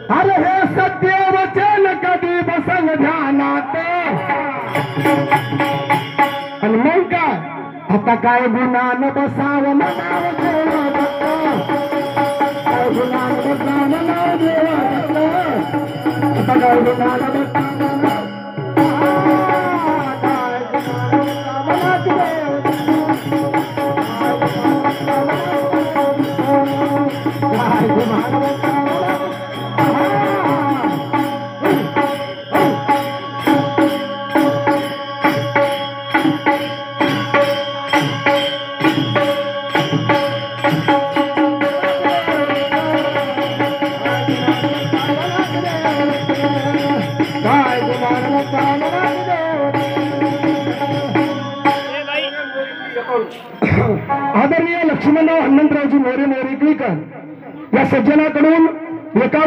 अरे हे सत्य वचन कधी बसल ध्यानात आणि मग काय आता काय गुणान बसाव म्हणाव देवादत्त काय गुणान बसाव म्हणाव देवादत्त आता काय गुणान बसाव आदरणीय लक्ष्मणराव हनुमंतरावजी मोरे मोरेकळीकर या सज्जनाकडून एका